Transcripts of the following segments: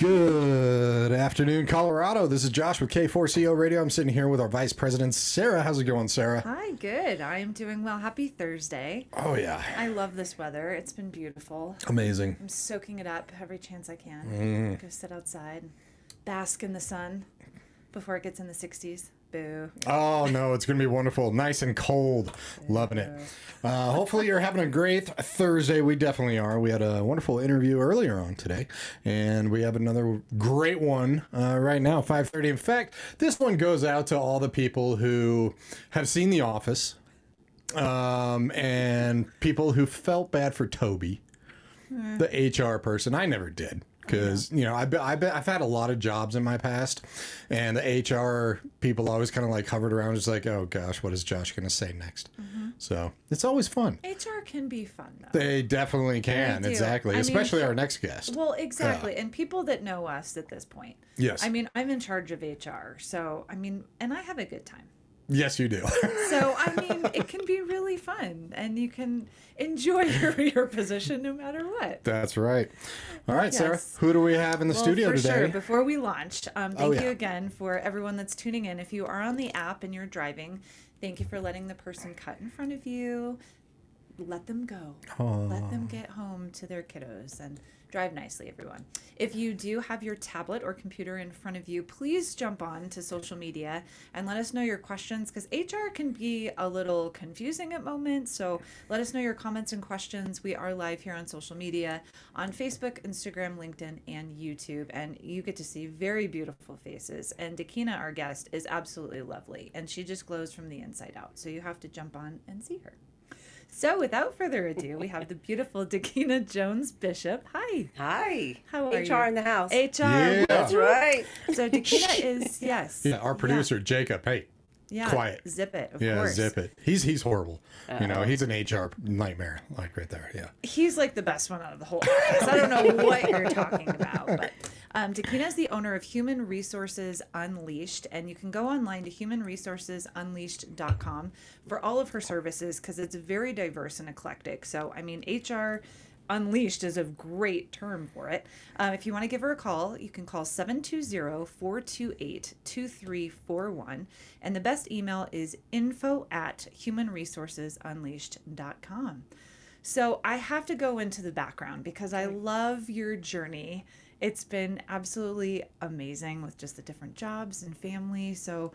Good afternoon, Colorado. This is Josh with K4CO Radio. I'm sitting here with our Vice President, Sarah. How's it going, Sarah? Hi, good. I am doing well. Happy Thursday. Oh, yeah. I love this weather. It's been beautiful. Amazing. I'm soaking it up every chance I can. Go sit outside, bask in the sun before it gets in the 60s. Boo. Oh, no, it's going to be wonderful. Nice and cold. Loving it. Hopefully you're having a great Thursday. We definitely are. We had a wonderful interview earlier on today, and we have another great one right now, 5:30. In fact, this one goes out to all the people who have seen The Office and people who felt bad for Toby, the HR person. I never did. Because, you know, I've had a lot of jobs in my past, and the HR people always kind of like hovered around, just like, oh gosh, what is Josh going to say next? So it's always fun. HR can be fun, though. They definitely can, exactly. Especially our next guest. Well, exactly. And people that know us at this point. Yes. I mean, I'm in charge of HR, so, I mean, and I have a good time. Yes, you do. So, I mean, it can be really fun, and you can enjoy your position no matter what. That's right. All right, Yes. Sarah, who do we have in the studio for today? Sure. Before we launch, thank yeah. you again for everyone that's tuning in. If you are on the app and you're driving, thank you for letting the person cut in front of you. Let them go. Let them get home to their kiddos and drive nicely, everyone. If you do have your tablet or computer in front of you, please jump on to social media and let us know your questions, because HR can be a little confusing at moments. So let us know your comments and questions. We are live here on social media on Facebook, Instagram, LinkedIn, and YouTube. And you get to see very beautiful faces. And Dakeana, our guest, is absolutely lovely. And she just glows from the inside out. So you have to jump on and see her. So without further ado, we have the beautiful Dakeana Jones Bishop. Hi. Hi. How are HR you? in the house. HR. Yeah. That's right. So Dakeana is, yes. Yeah, our producer, Jacob. Hey, Yeah. quiet. Zip it, of Yeah, course. zip it. He's horrible. You know, he's an HR nightmare, like right there. Yeah. He's like the best one out of the whole office. I don't know what you're talking about, but Dakeana is the owner of Human Resources Unleashed, and you can go online to humanresourcesunleashed.com for all of her services, because it's very diverse and eclectic. So, I mean, HR Unleashed is a great term for it. If you want to give her a call, you can call 720-428-2341. And the best email is info@humanresourcesunleashed.com. So I have to go into the background because I love your journey. It's been absolutely amazing with just the different jobs and family. So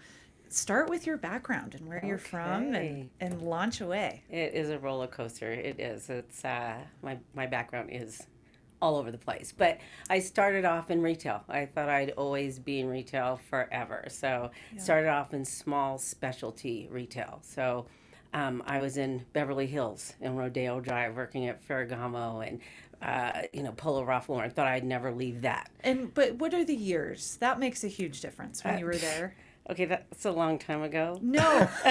start with your background and where you're from and launch away. It is a roller coaster. It is. It's my background is all over the place. But I started off in retail. I thought I'd always be in retail forever. So started off in small specialty retail. So I was in Beverly Hills and Rodeo Drive working at Ferragamo and Polo Ralph Lauren. Thought I'd never leave that. But what are the years? That makes a huge difference when you were there. Okay, that's a long time ago. No, my point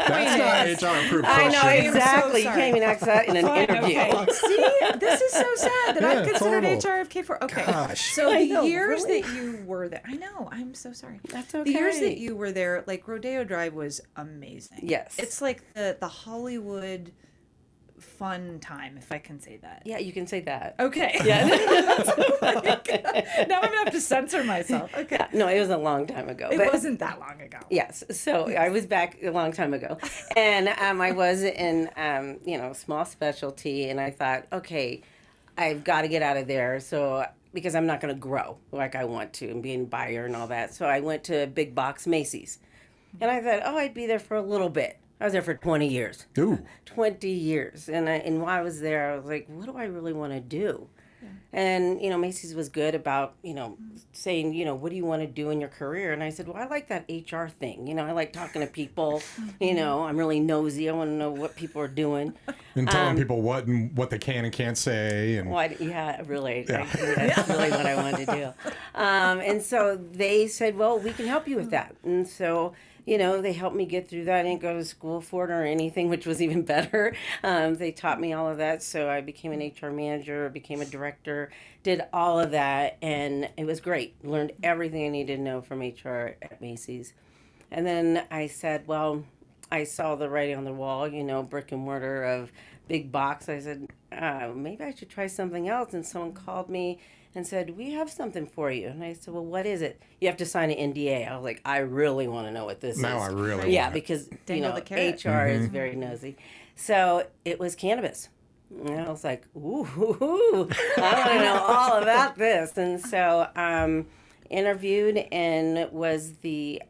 That's is, not HR approved I question. know, I'm so exactly. You sorry. can't even ask that in an interview. Okay. See, this is so sad that I'm considered horrible. HR of K4. Okay, Gosh. so I the know, years really? that you were there, I know, I'm so sorry. That's okay. The years that you were there, like Rodeo Drive was amazing. Yes. It's like the Hollywood fun time, if I can say that. Yeah, you can say that. Okay. Yeah. Now I'm going to have to censor myself. Okay. No, it was a long time ago. It but wasn't that long ago. Yes. So I was back a long time ago. And I was in, small specialty. And I thought, okay, I've got to get out of there. So because I'm not going to grow like I want to and be a buyer and all that. So I went to big box Macy's. And I thought, I'd be there for a little bit. I was there for 20 years. Ooh. 20 years. And while I was there, I was like, what do I really want to do? Yeah. And, Macy's was good about, saying, what do you want to do in your career? And I said, well, I like that HR thing. I like talking to people. I'm really nosy. I want to know what people are doing. And telling people what they can and can't say. And Really. Yeah. That's really what I wanted to do. And so they said, well, we can help you with that. And so they helped me get through that. I didn't go to school for it or anything, which was even better. They taught me all of that. So I became an HR manager, became a director, did all of that. And it was great. Learned everything I needed to know from HR at Macy's. And then I said, well, I saw the writing on the wall, brick and mortar of big box. I said, maybe I should try something else. And someone called me and said, "We have something for you." And I said, "Well, what is it?" "You have to sign an NDA." I was like, "I really want to know what this Now is." I really Yeah, want it. because Dangle the carrot. HR is very nosy. So it was cannabis. And I was like, "Ooh, I want to know all about this." And so interviewed and was the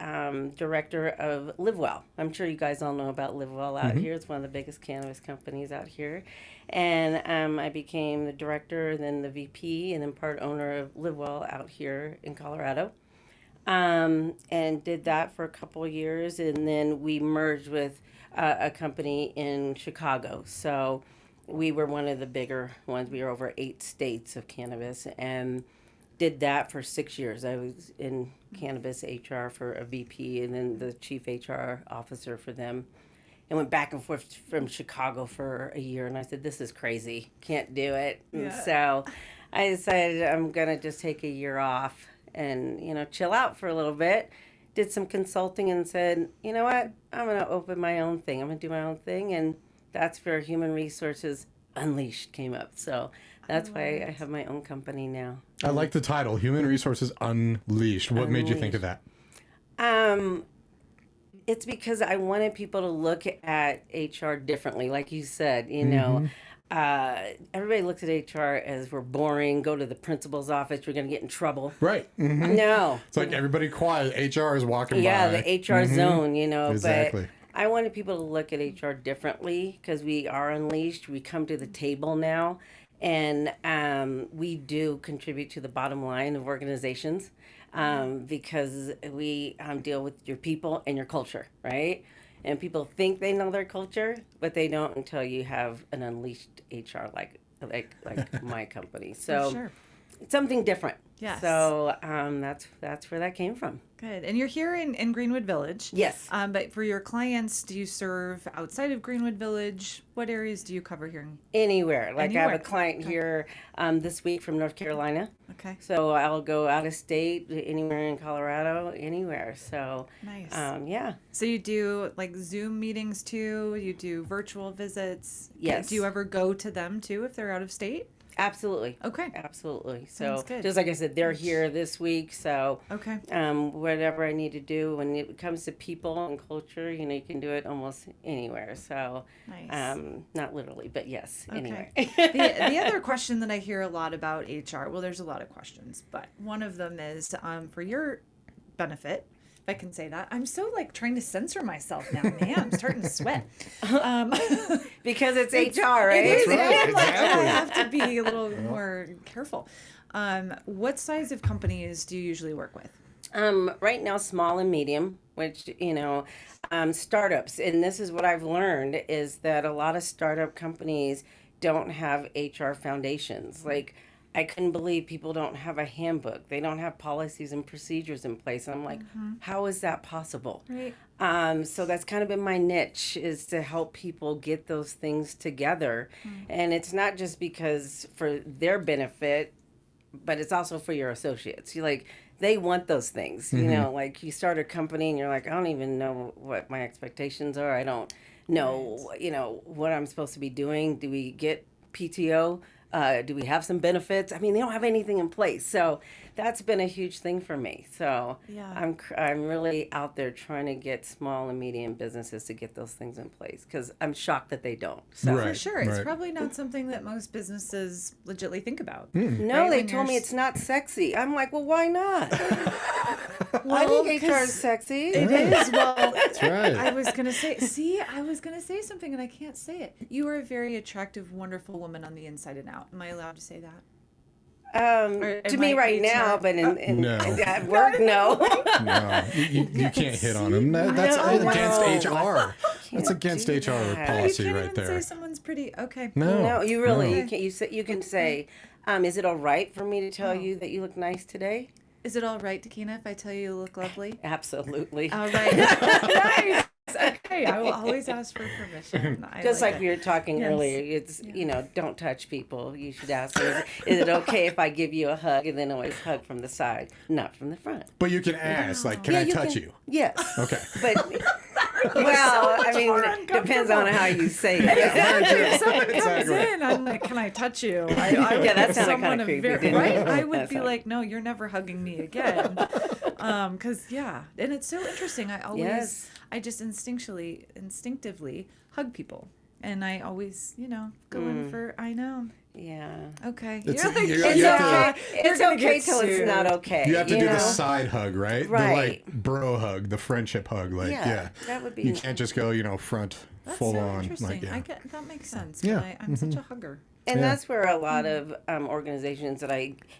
director of LiveWell. I'm sure you guys all know about LiveWell out here. It's one of the biggest cannabis companies out here. And I became the director, then the VP, and then part owner of LiveWell out here in Colorado. And did that for a couple of years. And then we merged with a company in Chicago. So we were one of the bigger ones. We were over 8 states of cannabis and did that for 6 years. I was in cannabis HR for a VP and then the chief HR officer for them. And went back and forth from Chicago for a year. And I said, "This is crazy. Can't do it." And Yeah. so I decided I'm going to just take a year off and, chill out for a little bit. Did some consulting and said, "You know what? I'm going to open my own thing. I'm going to do my own thing." And that's where Human Resources Unleashed came up. So that's why I have my own company now. I like the title, Human Resources Unleashed. What made you think of that? It's because I wanted people to look at HR differently. Like you said, everybody looks at HR as we're boring, go to the principal's office, you're going to get in trouble. Right. No. It's like everybody quiet. HR is walking Yeah, by. the HR zone, Exactly. But I wanted people to look at HR differently because we are unleashed. We come to the table now, and we do contribute to the bottom line of organizations because we deal with your people and your culture, right? And people think they know their culture, but they don't until you have an unleashed HR like my company. So Sure. it's something different. Yes. So that's where that came from. Good. And you're here in Greenwood Village. Yes. But for your clients, do you serve outside of Greenwood Village? What areas do you cover here? Anywhere. Like I have Anywhere. a client here this week from North Carolina. Okay. So I'll go out of state, anywhere in Colorado, anywhere. So Nice. yeah. So you do like Zoom meetings too? You do virtual visits? Yes. Do you ever go to them too if they're out of state? Absolutely. Okay. Absolutely. Sounds So good. just like I said, they're here this week. So Okay. whatever I need to do when it comes to people and culture, you can do it almost anywhere. So Nice. not literally, but yes, anywhere. The other question that I hear a lot about HR, well, there's a lot of questions, but one of them is for your benefit, if I can say that. I'm so like trying to censor myself now, man. I'm starting to sweat. Because it's HR, right? It is. Right, I'm like, exactly. I have to be a little more careful. What size of companies do you usually work with? Right now, small and medium, which, startups. And this is what I've learned is that a lot of startup companies don't have HR foundations. Like, I couldn't believe people don't have a handbook. They don't have policies and procedures in place. And I'm like, how is that possible? Right. So that's kind of been my niche is to help people get those things together. And it's not just because for their benefit, but it's also for your associates. They want those things, like you start a company and you're like, I don't even know what my expectations are. I don't know, what I'm supposed to be doing. Do we get PTO? Do we have some benefits? I mean, they don't have anything in place. So that's been a huge thing for me. So Yeah. I'm really out there trying to get small and medium businesses to get those things in place because I'm shocked that they don't. So. Right. For sure. It's right. probably not something that most businesses legitly think about. No, Right, they when told me you're it's not sexy. I'm like, well, why not? I Well, think HR 'cause is sexy. It is. Well, That's right. I was gonna say something and I can't say it. You are a very attractive, wonderful woman on the inside and out. Am I allowed to say that? Or To am me I right now, HR? but in No. at work, no. No, you can't hit on them. That's No. against HR. That's Can't against do HR that. You policy can't right even there. say someone's pretty. Okay. No. No, you really No. you can you can say, is it all right for me to tell you that you look nice today? Is it all right, Dakeana, if I tell you you look lovely? Absolutely. All right. Nice. Okay. I will always ask for permission. I Just like it. we were talking Yes. earlier, it's don't touch people. You should ask, is it okay if I give you a hug, and then always hug from the side, not from the front. But you can ask, like, can I you touch can- you? Yes. Okay. But Well, I mean, uncomfortable. depends on how you say it. If someone comes Exactly. in, I'm like, can I touch you? I would Yeah, that give sounded someone kinda a creepy, very- didn't it? right? I would That be sounded- like, no, you're never hugging me again. Because and it's so interesting. Yes. I just instinctively hug people, and I always, go in for. I know. Yeah. Okay. It's- You're like, you- It's you have to- okay. It's gonna okay get till it's sued. not okay. You have to do know? the side hug, right? The Right. bro hug, the friendship hug. Yeah, that would be- You can't just go, front That's full so on. interesting. Like, I get that makes sense. Yeah. But I'm such a hugger. And Yeah. that's where a lot of organizations that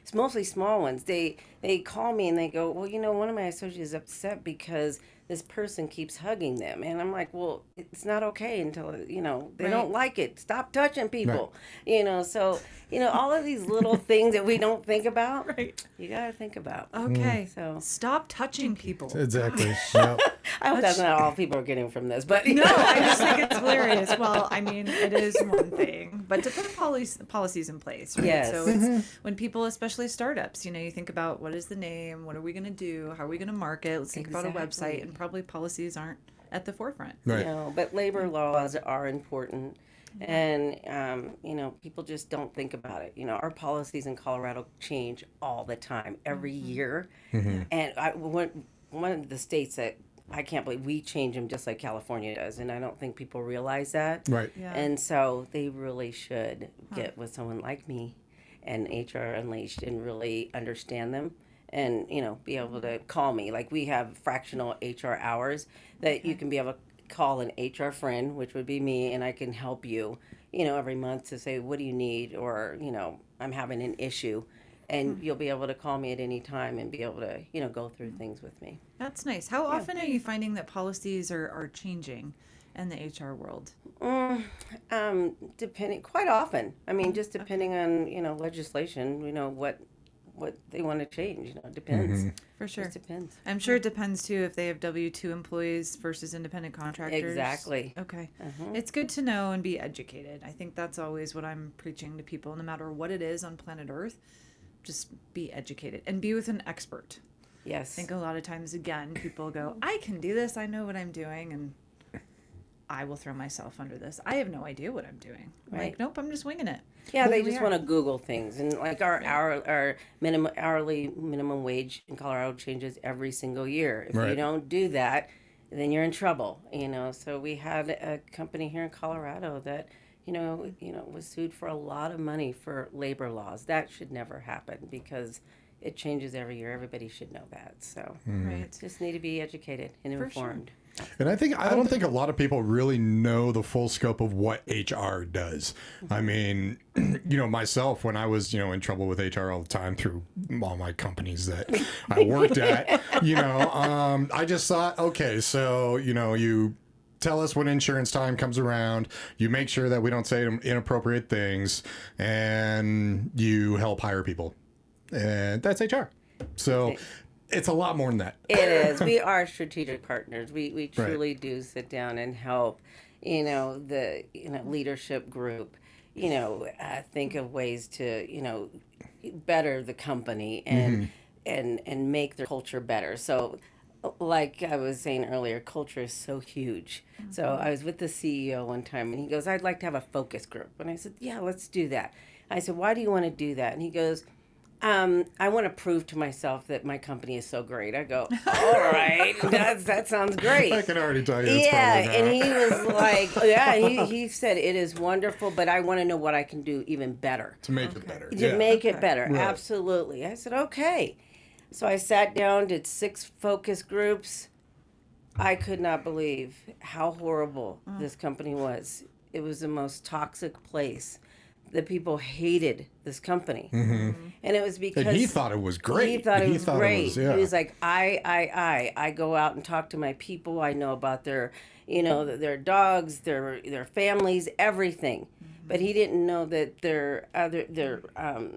it's mostly small ones, they call me and they go, well, one of my associates is upset because this person keeps hugging them. And I'm like, well, it's not okay until, they Right. don't like it. Stop touching people. So, all of these little things that we don't think about, Right. you got to think about. Okay. So- Stop touching people. Exactly. Yep. I hope that's not all people are getting from this, but No, I just think it's hilarious. Well, I mean, it is one thing, but to put policies in place, right? Yes. So it's when people, especially startups, you think about what is the name, what are we going to do, how are we going to market? Let's think about a Exactly. website, and probably policies aren't at the forefront. Right. But labor laws are important. And, people just don't think about it. Our policies in Colorado change all the time, every year. And one of the states that I can't believe we change them just like California does. And I don't think people realize that. Right. Yeah. And so they really should get with someone like me and HR Unleashed and really understand them and, be able to call me. Like we have fractional HR hours that you can be able to call an HR friend, which would be me, and I can help you, every month to say, what do you need? Or, I'm having an issue. And you'll be able to call me at any time and be able to, go through things with me. That's nice. How often are you finding that policies are changing in the HR world? Depending, quite often. I mean, just depending on, legislation, what they want to change, it depends. For sure. It depends. I'm sure it depends too if they have W-2 employees versus independent contractors. Exactly. Okay. It's good to know and be educated. I think that's always what I'm preaching to people, no matter what it is on planet Earth. Just be educated and be with an expert. Yes. I think a lot of times, again, people go, I can do this. I know what I'm doing. And I will throw myself under this. I have no idea what I'm doing. I'm Right. like, nope, I'm just winging it. Yeah, they Here we just are. want to Google things, and like our hourly minimum wage in Colorado changes every single year. If you Right. don't do that, then you're in trouble. So we had a company here in Colorado that was sued for a lot of money for labor laws. That should never happen because it changes every year. Everybody should know that. So Right. just need to be educated and For sure. informed. And I don't think a lot of people really know the full scope of what HR does. I mean, myself, when I was, in trouble with HR all the time through all my companies that I worked at, I just thought, okay, so, you tell us when insurance time comes around, you make sure that we don't say inappropriate things, and you help hire people. And that's HR. So it's a lot more than that. It is. We are strategic partners. We truly do sit down and help, the leadership group, think of ways to, better the company and make their culture better. So, like I was saying earlier, culture is so huge. So I was with the CEO one time, and he goes, "I'd like to have a focus group." And I said, "Yeah, let's do that." I said, "Why do you want to do that?" And he goes, I want to prove to myself that my company is so great. I go, all right, that sounds great. I can already tell you it's Yeah, probably not. and he was like, he said, it is wonderful, but I want to know what I can do even better. To make it better. To make it Okay. better, Right. absolutely. I said, okay. So I sat down, did 6 focus groups. I could not believe how horrible this company was. It was the most toxic place. The people hated this company. And it was because And he thought it was great. he thought it was great. yeah. He was like, I go out and talk to my people. I know about their, their dogs, their families, everything. But he didn't know that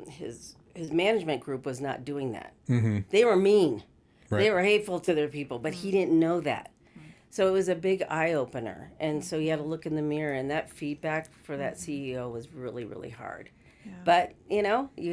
his management group was not doing that. They were mean. Right. They were hateful to their people, but he didn't know that. So it was a big eye opener. And so he had to look in the mirror, and that feedback for that CEO was really, really hard. But, you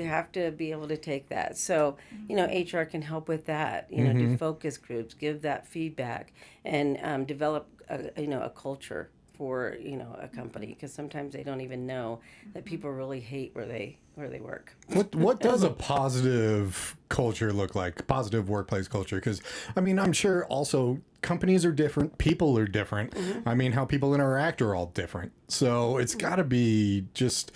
have to be able to take that. So, HR can help with that, do focus groups, give that feedback, and develop a culture for a company, because sometimes they don't even know that people really hate where they work. What does a positive culture look like? Positive workplace culture? Because I mean, I'm sure also companies are different, people are different. I mean, how people interact are all different. So it's got to be just.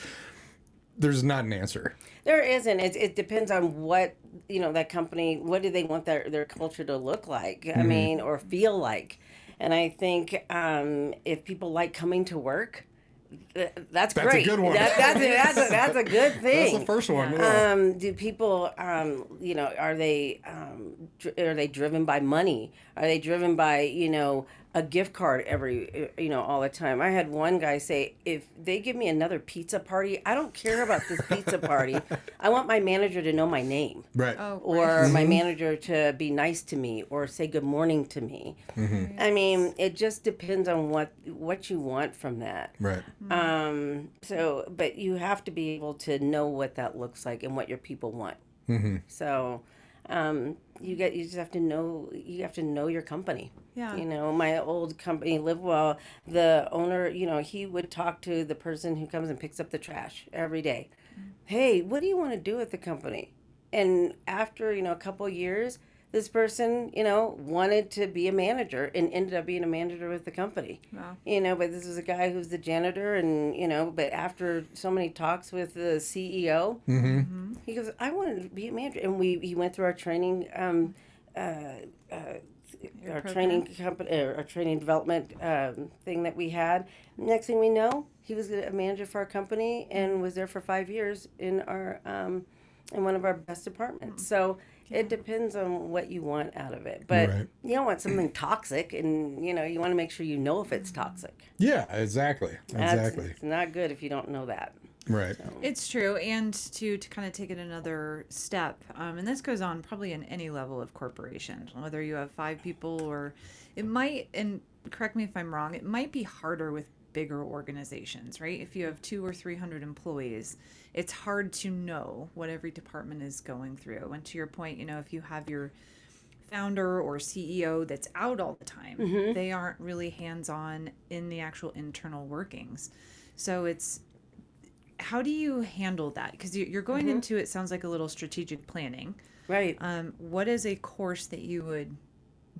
There's not an answer. There isn't. It depends on what that company. What do they want their culture to look like? I mean, or feel like. And I think if people like coming to work, that's great. That's a good one. That's a good thing. That's the first one. Yeah. Do people, are they driven by money? Are they driven by a gift card all the time? I had one guy say, if they give me another pizza party, I don't care about this pizza party. I want my manager to know my name. Right. Oh, Or my manager to be nice to me or say good morning to me. I mean, it just depends on what you want from that. Right. But you have to be able to know what that looks like and what your people want. So, you just have to know. You have to know your company. Yeah. My old company, Live Well, the owner, he would talk to the person who comes and picks up the trash every day. Hey, what do you want to do with the company? And after a couple of years, this person, wanted to be a manager and ended up being a manager with the company. Wow. But this is a guy who's the janitor, and but after so many talks with the CEO, he goes, I wanted to be a manager, and he went through our training, our training company, our training development thing that we had. Next thing we know, he was a manager for our company and was there for 5 years in our in one of our best departments. So. It depends on what you want out of it. But you don't want something toxic, and, you want to make sure you know if it's toxic. Yeah, exactly. It's not good if you don't know that. Right. So. It's true. And to kind of take it another step, and this goes on probably in any level of corporation, whether you have 5 people or it might, and correct me if I'm wrong, it might be harder with bigger organizations, right? If you have 200 or 300 employees, it's hard to know what every department is going through. And to your point, if you have your founder or CEO that's out all the time, they aren't really hands-on in the actual internal workings. So it's, how do you handle that? Because you're going into it, sounds like a little strategic planning. Right. What is a course that you would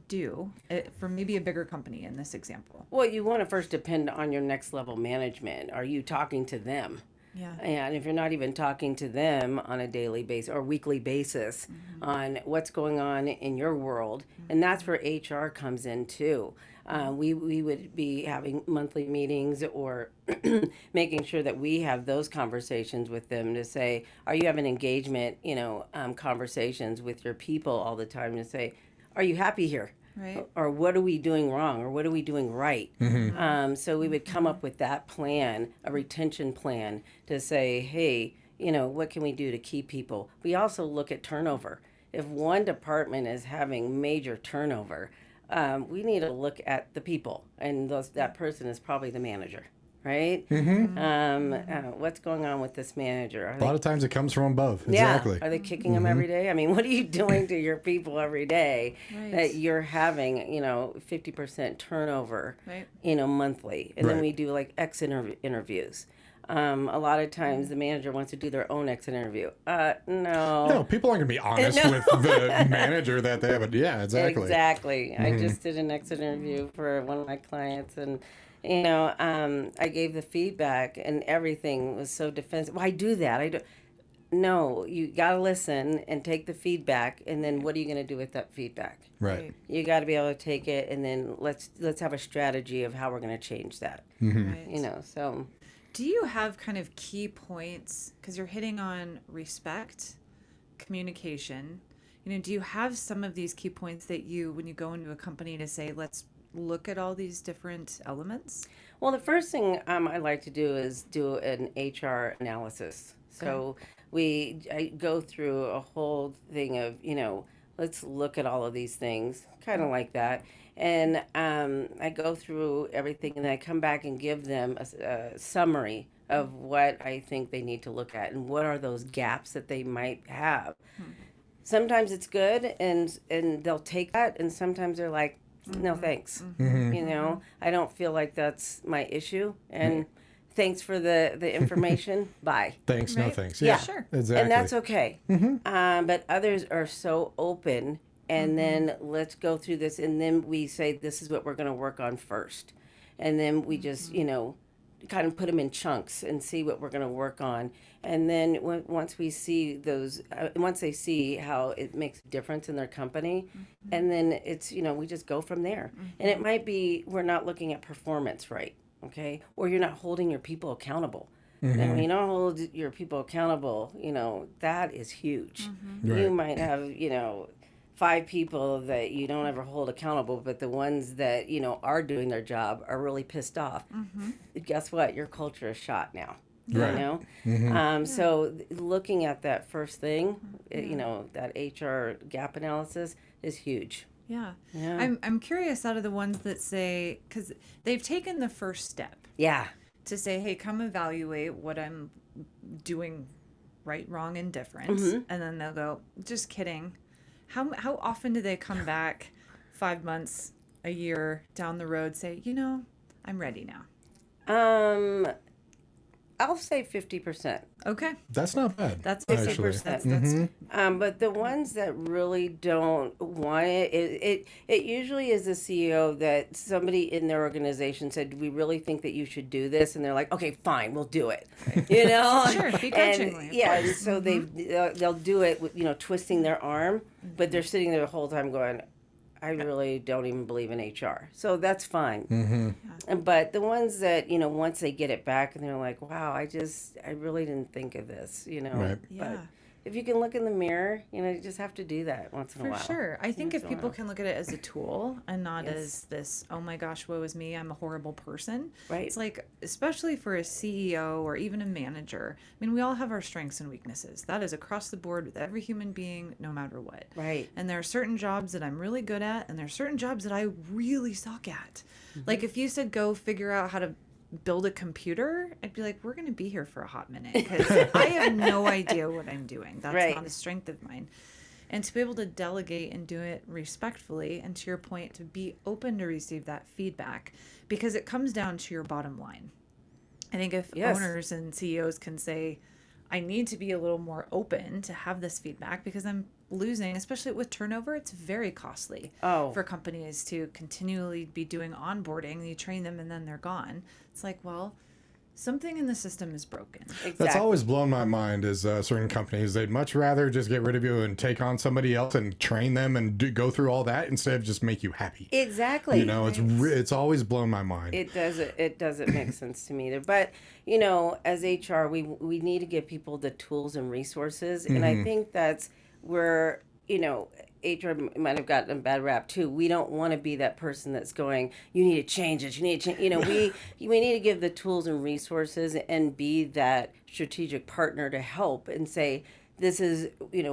do for maybe a bigger company in this example? Well, you want to first depend on your next level management. Are you talking to them? Yeah. And if you're not even talking to them on a daily basis or weekly basis on what's going on in your world, and that's where HR comes in too. We would be having monthly meetings or making sure that we have those conversations with them to say, are you having engagement, conversations with your people all the time to say, are you happy here? Right. Or what are we doing wrong? Or what are we doing right? So we would come up with that plan, a retention plan, to say, hey, what can we do to keep people? We also look at turnover. If one department is having major turnover, we need to look at the people, and that person is probably the manager. Right? What's going on with this manager? A lot of times it comes from above. Exactly. Yeah. Are they kicking them every day? I mean, what are you doing to your people every day that you're having, 50% turnover, monthly? And then we do like exit interviews. A lot of times the manager wants to do their own exit interview. No. No, people aren't going to be honest with the manager that they have. Yeah, exactly. Exactly. I just did an exit interview for one of my clients, and I gave the feedback and everything was so defensive. Well, I do that. No, you got to listen and take the feedback, and then what are you going to do with that feedback? Right. You got to be able to take it, and then let's have a strategy of how we're going to change that. Right. So. Do you have kind of key points, because you're hitting on respect, communication, do you have some of these key points that when you go into a company to say, let's look at all these different elements? Well, the first thing I like to do is do an HR analysis. So I go through a whole thing of, let's look at all of these things, kind of like that. And I go through everything, and then I come back and give them a summary of what I think they need to look at and what are those gaps that they might have. Sometimes it's good, and they'll take that, and sometimes they're like, no thanks. Mm-hmm. You know, I don't feel like that's my issue. And thanks for the information. Bye. Thanks, no Right. thanks. Yeah. Yeah, exactly. And that's okay. Mm-hmm. But others are so open, and then let's go through this, and then we say this is what we're going to work on first, and then we just kind of put them in chunks and see what we're going to work on, and then once we see those, once they see how it makes a difference in their company, and then it's we just go from there, and it might be we're not looking at performance right, okay, or you're not holding your people accountable. And when you don't hold your people accountable, that is huge. Right. You might have, 5 people that you don't ever hold accountable, but the ones that, are doing their job are really pissed off. Guess what? Your culture is shot now. Right. So looking at that first thing, that HR gap analysis is huge. Yeah. Yeah. I'm curious out of the ones that say, because they've taken the first step Yeah. to say, hey, come evaluate what I'm doing right, wrong, and different. And then they'll go, just kidding. How often do they come back 5 months, a year down the road, say, I'm ready now? I'll say 50%. Okay. That's not bad. That's actually. 50%. That's But the ones that really don't want it usually is the CEO that somebody in their organization said, "Do we really think that you should do this?" And they're like, "Okay, fine, we'll do it." Sure, begrudgingly, of Yeah, course. and so they'll do it with twisting their arm, but they're sitting there the whole time going, I really don't even believe in HR. So that's fine. But the ones that, once they get it back and they're like, wow, I really didn't think of this, Right. Yeah. But if you can look in the mirror, you just have to do that once in a For while. sure. I think Once if in a people while. can look at it as a tool and not Yes. as this, oh my gosh, woe is me, I'm a horrible person. Right. It's like, especially for a CEO or even a manager, I mean, we all have our strengths and weaknesses. That is across the board with every human being, no matter what. Right. And there are certain jobs that I'm really good at, and there are certain jobs that I really suck at. Like if you said, go figure out how to build a computer, I'd be like, we're going to be here for a hot minute because I have no idea what I'm doing. That's Right. not a strength of mine. And to be able to delegate and do it respectfully, and to your point, to be open to receive that feedback, because it comes down to your bottom line. I think if Yes. owners and CEOs can say, I need to be a little more open to have this feedback because I'm losing, especially with turnover, it's very costly for companies to continually be doing onboarding. You train them and then they're gone. It's like, well, something in the system is broken. Exactly. That's always blown my mind is certain companies, they'd much rather just get rid of you and take on somebody else and train them and go through all that instead of just make you happy. Exactly. It's always blown my mind. It doesn't make sense to me either. But as HR, we need to give people the tools and resources, and I think that's where HR might have gotten a bad rap too. We don't want to be that person that's going, you need to change it. You need to change. We need to give the tools and resources and be that strategic partner to help and say, this is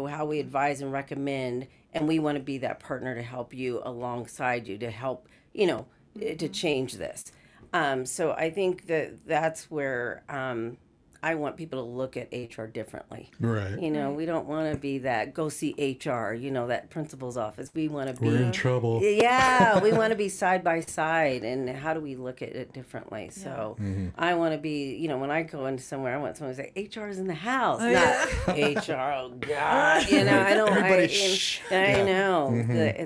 how we advise and recommend, and we want to be that partner to help you alongside you to help to change this. So I think that's where I want people to look at HR differently. Right. We don't want to be that go see HR, that principal's office. We want to be. We're in trouble. Yeah, we want to be side by side, and how do we look at it differently? So I want to be, when I go into somewhere, I want someone to say HR is in the house, not HR. Oh God, I don't. Everybody, I shh. know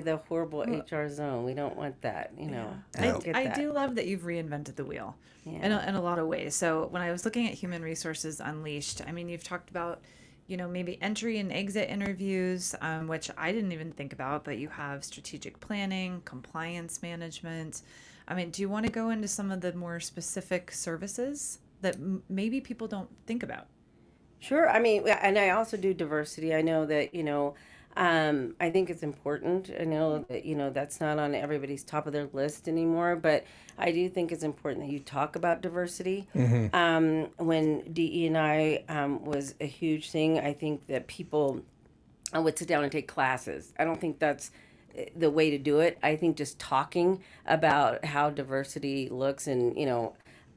the horrible HR zone. We don't want that. I do love that you've reinvented the wheel in a lot of ways. So when I was looking at Human Resources Unleashed, I mean, you've talked about, maybe entry and exit interviews, which I didn't even think about, but you have strategic planning, compliance management. I mean, do you want to go into some of the more specific services that maybe people don't think about? Sure. I mean, and I also do diversity. I know that, I think it's important. I know that, that's not on everybody's top of their list anymore, but I do think it's important that you talk about diversity. When DE&I was a huge thing, I think that people would sit down and take classes. I don't think that's the way to do it. I think just talking about how diversity looks and,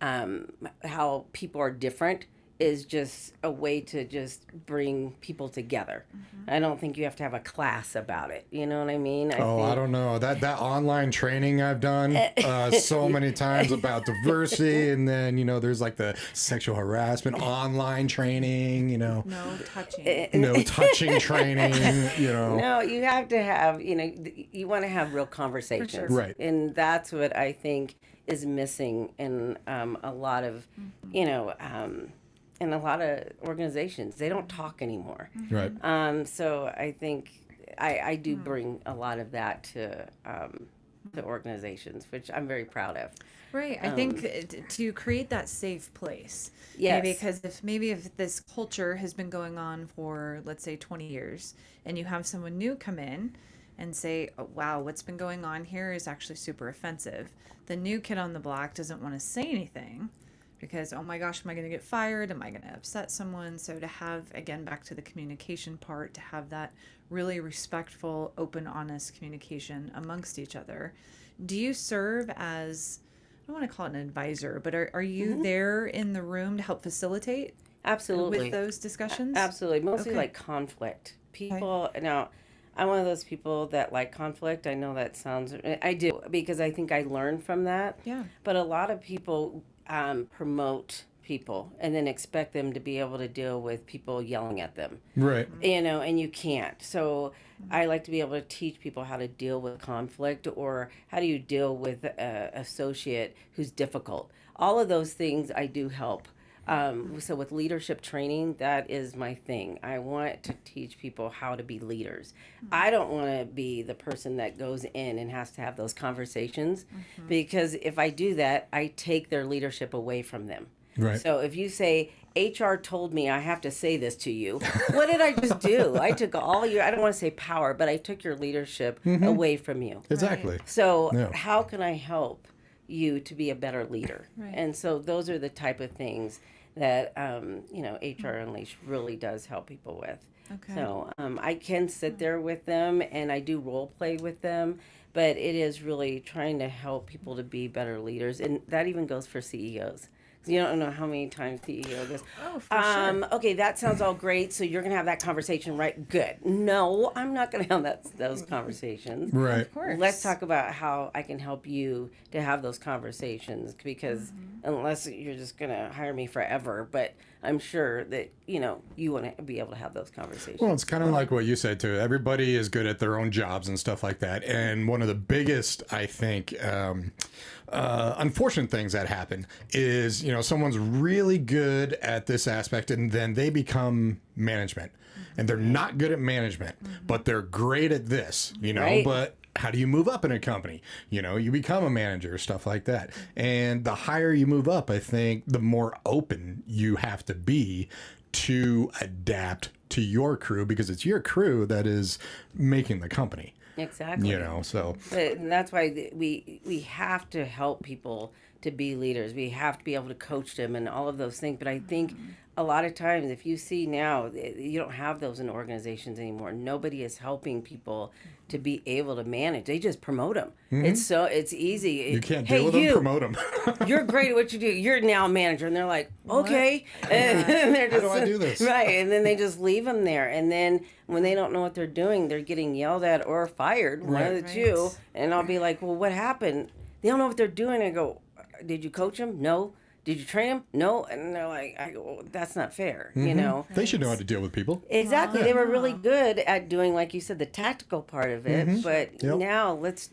how people are different is just a way to just bring people together. I don't think you have to have a class about it. You know what I mean? I don't know. That online training I've done so many times about diversity, and then there's like the sexual harassment online training. No touching. No touching training. No, you have to have. You want to have real conversations, sure. Right. And that's what I think is missing in a lot of, in a lot of organizations. They don't talk anymore. Right. So I think I do bring a lot of that to organizations, which I'm very proud of. Right. I think to create that safe place. Yes. Because if this culture has been going on for, let's say, 20 years, and you have someone new come in and say, oh, wow, what's been going on here is actually super offensive. The new kid on the block doesn't want to say anything because, oh my gosh, am I going to get fired? Am I going to upset someone? So to have, again, back to the communication part, to have that really respectful, open, honest communication amongst each other. Do you serve as, I don't want to call it an advisor, but are you there in the room to help facilitate? Absolutely. With those discussions? Absolutely. Mostly Okay. like conflict. People, now, I'm one of those people that like conflict. I know that sounds, I do, because I think I learned from that. Yeah. But a lot of people promote people and then expect them to be able to deal with people yelling at them. Right. And you can't. So I like to be able to teach people how to deal with conflict, or how do you deal with an associate who's difficult. All of those things I do help. So with leadership training, that is my thing. I want to teach people how to be leaders. I don't want to be the person that goes in and has to have those conversations, because if I do that, I take their leadership away from them. Right. So if you say, HR told me I have to say this to you, what did I just do? I took all your, I don't want to say power, but I took your leadership away from you. Exactly. So Yeah. how can I help you to be a better leader? Right. And so those are the type of things that HR Unleashed really does help people with. Okay. So I can sit there with them and I do role play with them, but it is really trying to help people to be better leaders, and that even goes for CEOs. You don't know how many times CEO goes, Oh, for sure. okay, that sounds all great. So you're going to have that conversation, right? Good. No, I'm not going to have those conversations. Right. Of course. Let's talk about how I can help you to have those conversations, because unless you're just going to hire me forever, but I'm sure that, you want to be able to have those conversations. Well, it's kind of like what you said too. Everybody is good at their own jobs and stuff like that. And one of the biggest, I think, unfortunate things that happen is, someone's really good at this aspect and then they become management. And they're not good at management, but they're great at this, Right. but how do you move up in a company? You become a manager, stuff like that. And the higher you move up, I think the more open you have to be to adapt to your crew, because it's your crew that is making the company. Exactly. So And that's why we have to help people to be leaders. We have to be able to coach them and all of those things. But I think a lot of times, if you see now, you don't have those in organizations anymore. Nobody is helping people to be able to manage. They just promote them. It's easy. you can't deal with them, promote them. You're great at what you do. You're now a manager. And they're like, okay. And they're How do I do this? Right. And then they just leave them there. And then when they don't know what they're doing, they're getting yelled at or fired, one of the Right. two. And I'll be like, well, what happened? They don't know what they're doing. I go, did you coach them? No. Did you train them? No. And they're like, I go, well, that's not fair, They should know how to deal with people. Exactly. They were really good at doing, like you said, the tactical part of it. But Yep. now let's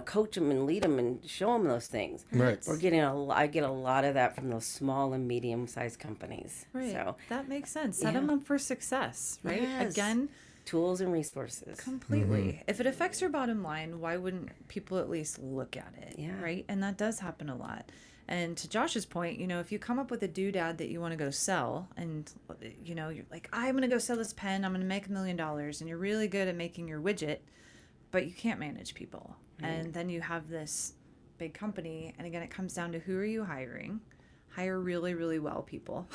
coach them and lead them and show them those things. Right. We're getting I get a lot of that from those small and medium-sized companies. Right. So That makes sense. Set them up for success, right? Yes. Again, tools and resources. completely. If it affects your bottom line, why wouldn't people at least look at it? Yeah. Right? And that does happen a lot. And to Josh's point, if you come up with a doodad that you want to go sell and, you're like, I'm going to go sell this pen, I'm going to make $1 million, and you're really good at making your widget, but you can't manage people. And then you have this big company. And again, it comes down to who are you hiring? hire really, really well people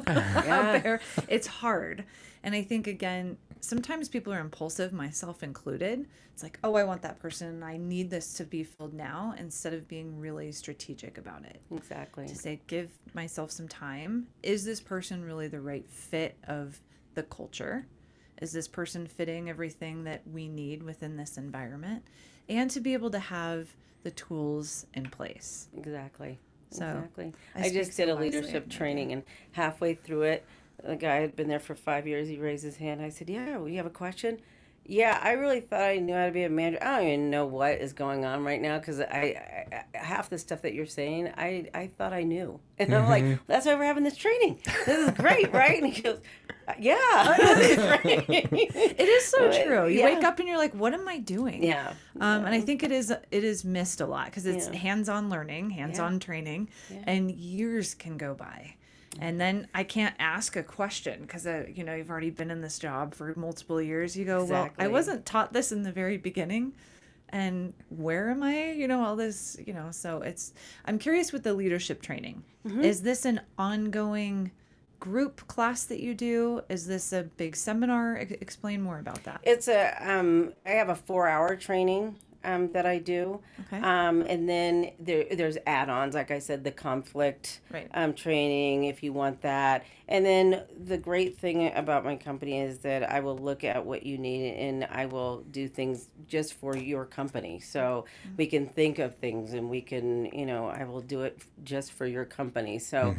out there. It's hard. And I think, again, sometimes people are impulsive, myself included. It's like, oh, I want that person. I need this to be filled now, instead of being really strategic about it. Exactly. To say, give myself some time. Is this person really the right fit of the culture? Is this person fitting everything that we need within this environment? And to be able to have the tools in place. Exactly. So, exactly. I I speak just so did a wisely leadership of training, and halfway through it, the guy had been there for 5 years. He raised his hand. I said, "Yeah, well, you have a question?" Yeah, I really thought I knew how to be a manager. I don't even know what is going on right now, because I half the stuff that you're saying, I thought I knew, and I'm like, that's why we're having this training. This is great, right? And he goes, yeah, that's great. It is so true. You Yeah. wake up and you're like, what am I doing? Yeah. And I think it is missed a lot, because it's Yeah. hands-on learning, hands-on training, and years can go by. And then I can't ask a question because, you've already been in this job for multiple years. You go, well, I Exactly. wasn't taught this in the very beginning. And where am I? All this, so I'm curious with the leadership training. Is this an ongoing group class that you do? Is this a big seminar? Explain more about that. It's I have a 4-hour training that I do. Okay. And then there's add-ons, like I said, the conflict Right. training, if you want that. And then the great thing about my company is that I will look at what you need, and I will do things just for your company. So we can think of things, and we can, I will do it just for your company. So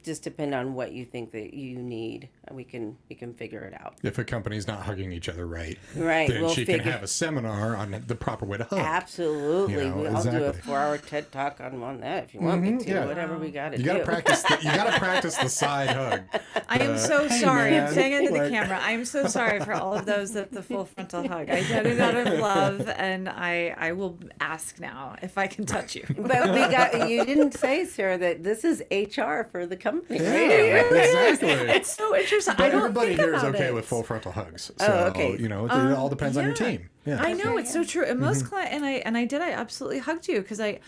just depend on what you think that you need. We can figure it out. If a company's not hugging each other right, Right, then we'll she can figure- have a seminar on the proper way to hug. Absolutely. I'll do a exactly. 4-hour TED talk on that if you want me to. yeah. Whatever we got to You do. gotta practice. You gotta practice the side hug. I am so sorry. I'm man. saying it to the Like- camera. I'm so sorry for all of those that the full frontal hug. I did it out of love, and I will ask now if I can touch you. But you didn't say, Sarah, that this is HR for the company. Yeah, Right? exactly. It's so interesting. But I don't everybody think here is about okay it. with full frontal hugs. So, Oh, okay. it all depends on your yeah. team. Yeah. I know, Okay, it's so true. And most clients, and I absolutely hugged you, because when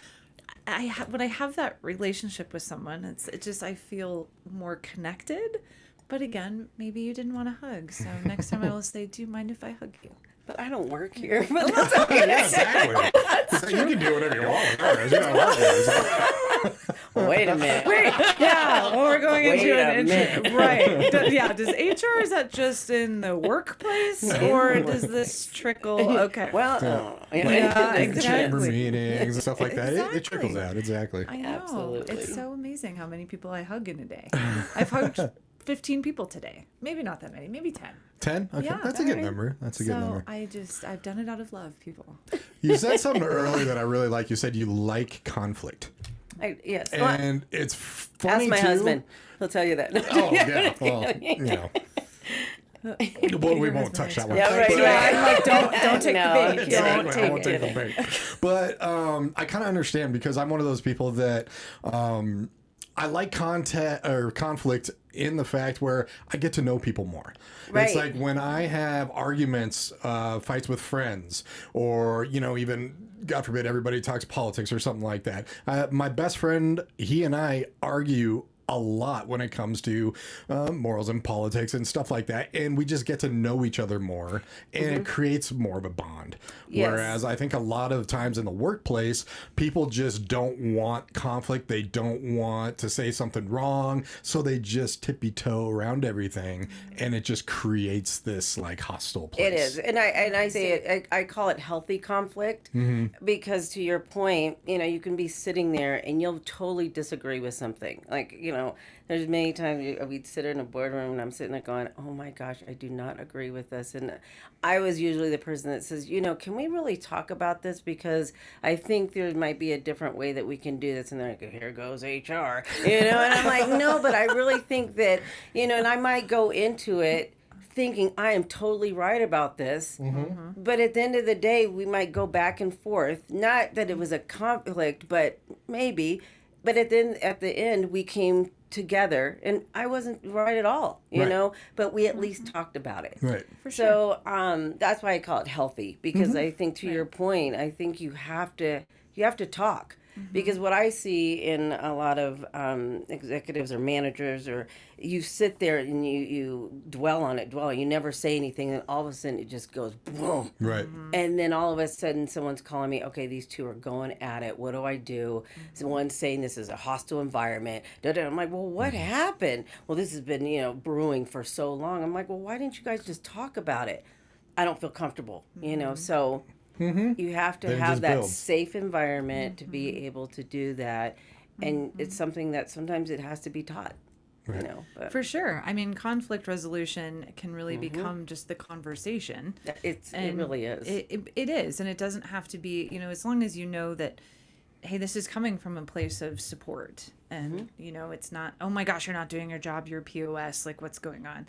I have that relationship with someone, it just, I feel more connected. But again, maybe you didn't want to hug, so next time I will say, do you mind if I hug you? But I don't work here. But that's Oh, yeah, exactly. So you can do whatever you want with hers. You don't want hers. Wait a minute. Yeah, well, we're going Wait into a an minute. right. Does HR, is that just in the workplace, or does this trickle? Okay. Well, Yeah, Like exactly. chamber meetings and stuff like that. It Exactly. trickles out. Exactly. I know. Absolutely. It's so amazing how many people I hug in a day. I've hugged 15 people today. Maybe not that many, maybe 10. 10? Okay. Yeah, That's a good alright. number. That's a good So number. I've done it out of love, people. You said something earlier that I really like. You said you like conflict. Yes. And it's funny Ask my too. husband. He'll tell you that. Oh, yeah. Well, Well, we won't touch that one. Yeah, right. But, Yeah, I'm like, don't take No, the I'm bait. kidding. Don't Exactly. I take won't take the it. bait. But I kind of understand, because I'm one of those people that I like conflict in the fact where I get to know people more. Right. It's like when I have arguments, fights with friends, or, even, God forbid, everybody talks politics or something like that. My best friend, he and I argue a lot when it comes to morals and politics and stuff like that, and we just get to know each other more, and it creates more of a bond. Yes. Whereas I think a lot of times in the workplace, people just don't want conflict. They don't want to say something wrong, so they just tippy toe around everything, and it just creates this like hostile place. It is, and I say it. I call it healthy conflict, because to your point, you can be sitting there and you'll totally disagree with something. Like there's many times we'd sit in a boardroom and I'm sitting there going, "Oh my gosh, I do not agree with this." And I was usually the person that says, "Can we really talk about this? Because I think there might be a different way that we can do this." And they're like, "Here goes HR," and I'm like, "No, but I really think that and I might go into it thinking I am totally right about this, but at the end of the day, we might go back and forth. Not that it was a conflict, but maybe. But at the end, we came together, and I wasn't right at all, Right. But we at least talked about it. Right. For sure. So that's why I call it healthy, because I think to your point, I think you have to talk. Because what I see in a lot of executives or managers, or you sit there and you dwell on it, you never say anything, and all of a sudden it just goes boom. Right. And then all of a sudden someone's calling me, okay, these two are going at it. What do I do? So one's saying this is a hostile environment. I'm like, well, what happened? Well, this has been, brewing for so long. I'm like, well, why didn't you guys just talk about it? I don't feel comfortable, so you have to Then it have just that builds. safe environment to be able to do that. And it's something that sometimes it has to be taught, but For sure. I mean, conflict resolution can really become just the conversation. it And really is. It is. And it doesn't have to be, as long as you know that, hey, this is coming from a place of support. And, it's not, oh my gosh, you're not doing your job, you're POS, like what's going on?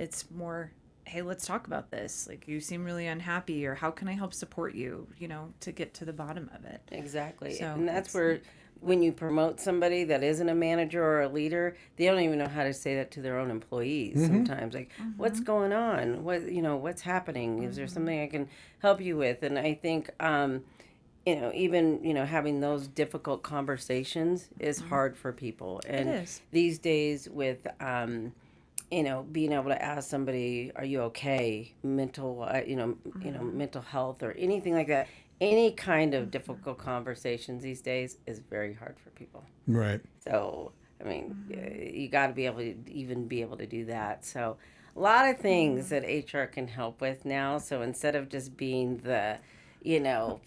It's more, hey, let's talk about this. Like, you seem really unhappy, or how can I help support you, to get to the bottom of it. Exactly. So And that's it's- where, when you promote somebody that isn't a manager or a leader, they don't even know how to say that to their own employees sometimes. Like, what's going on? What's happening? Is there something I can help you with? And I think, even, having those difficult conversations is hard for people. And is. these days with, being able to ask somebody, "Are you okay?" Mental, mental health or anything like that. Any kind of difficult conversations these days is very hard for people. Right. So, I mean, you got to be able to even be able to do that. So, a lot of things that HR can help with now. So, instead of just being the,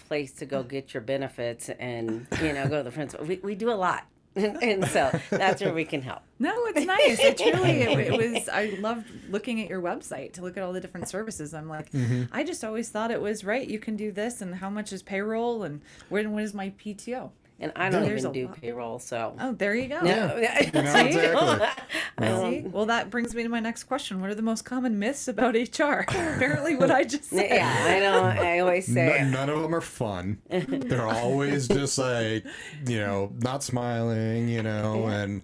place to go get your benefits and, go to the principal, we do a lot. And so that's where we can help. No, it's nice. It truly, it was, I loved looking at your website to look at all the different services. I'm like, I just always thought it was right. You can do this, and how much is payroll, and when is my PTO? And I don't There's even a do lot. payroll, so. Oh, there you go. No. Exactly. See? Well, that brings me to my next question. What are the most common myths about HR? Apparently, what I just said. Yeah, I know. I always say. None of them are fun. They're always just like, not smiling, and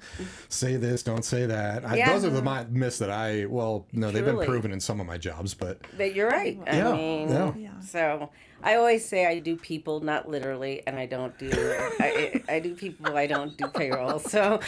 say this, don't say that. Yeah. Those are the myths that they've been Truly. proven in some of my jobs, but But you're right. Yeah, I mean, yeah. so I always say I do people, not literally, and I don't do, I do people, I don't do payroll. So,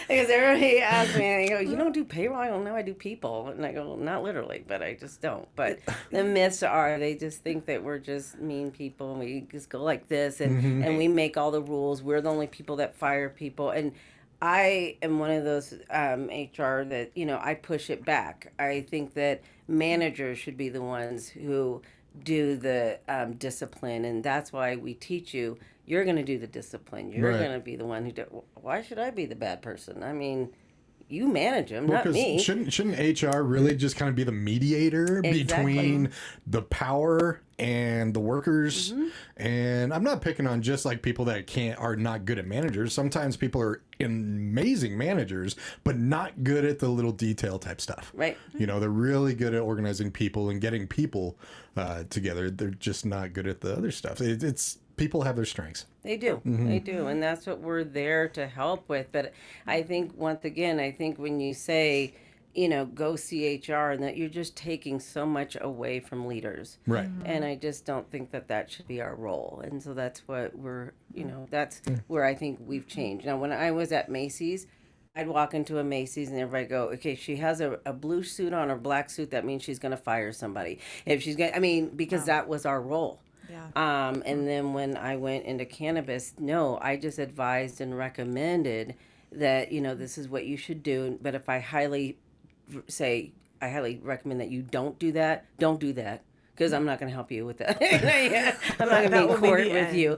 because everybody asks me, they go, you don't do payroll? I don't know, I do people. And I go, not literally, but I just don't. But the myths are, they just think that we're just mean people, and we just go like this, and we make all the rules. We're the only people that fire people. And I am one of those HR that, I push it back. I think that managers should be the ones who do the discipline, and that's why we teach you, you're going to do the discipline. You're Right. going to be the one who why should I be the bad person? I mean, you manage them, not 'cause me. shouldn't HR really just kind of be the mediator Exactly. between the power and the workers? And I'm not picking on just like people that are not good at managers. Sometimes people are amazing managers, but not good at the little detail type stuff. Right. They're really good at organizing people and getting people together. They're just not good at the other stuff. It's people have their strengths. They do. They do. And that's what we're there to help with. But I think, once again, when you say, go see HR, and that you're just taking so much away from leaders. Right. And I just don't think that should be our role. And so that's what that's where I think we've changed. Now, when I was at Macy's, I'd walk into a Macy's and everybody go, okay, she has a blue suit on or black suit. That means she's going to fire somebody. If she's going, because that was our role. Yeah. And then when I went into cannabis, no, I just advised and recommended that, this is what you should do. But if I highly recommend that you don't do that, because I'm not going to help you with that. I'm not going to be in court with you.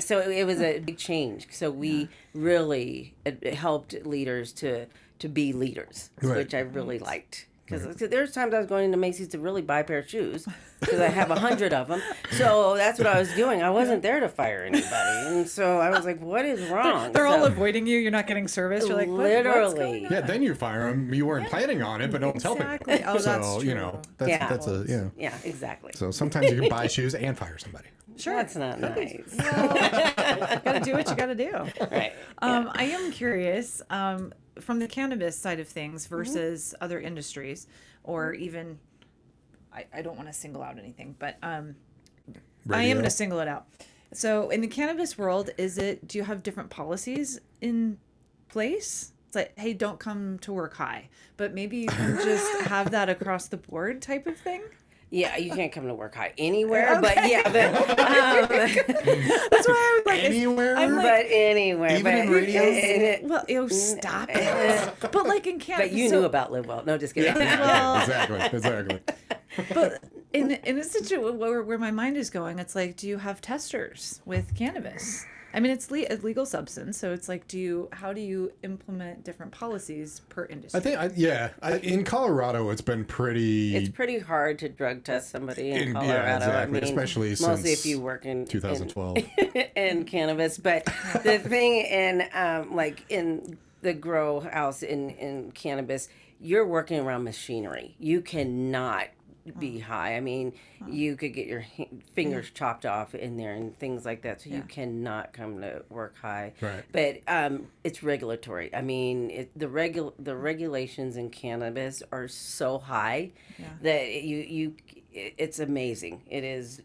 So it was a big change. So we really it helped leaders to be leaders, Right. which I really liked. Because there's times I was going into Macy's to really buy a pair of shoes because I have 100 of them. So that's what I was doing. I wasn't there to fire anybody. And so I was like, what is wrong? They're all So- avoiding you. You're not getting service. You're like, what's Literally. going on? Yeah, then you fire them. You weren't planning on it, but no one's helping. Exactly. Oh, So, that's true. Yeah. that's a. Yeah, exactly. So sometimes you can buy shoes and fire somebody. Sure. That's not nice. Gotta do what you gotta do. Right. I am curious, from the cannabis side of things versus other industries, or even, I don't want to single out anything, but I am Radio. going to single it out. So in the cannabis world, do you have different policies in place? It's like, hey, don't come to work high, but maybe you can just have that across the board type of thing. Yeah, you can't come to work high anywhere, but yeah, but That's why I was like, Anywhere? I'm like, but anywhere, Even but in radio? well, stop it. But like in cannabis, But you knew about Live Well. No, just kidding. Yeah, exactly. But in a situation where my mind is going, it's like, do you have testers with cannabis? I mean, it's a legal substance, so it's like, how do you implement different policies per industry? I think, in Colorado, it's been pretty. It's pretty hard to drug test somebody in Colorado. Yeah, exactly. I mean, especially mostly since if you work in 2012. in cannabis. But the thing in the grow house in cannabis, you're working around machinery. You cannot be high. I mean, you could get your fingers chopped off in there and things like that. So you cannot come to work high. Right. But it's regulatory. I mean, the regulations in cannabis are so high that it's amazing. It is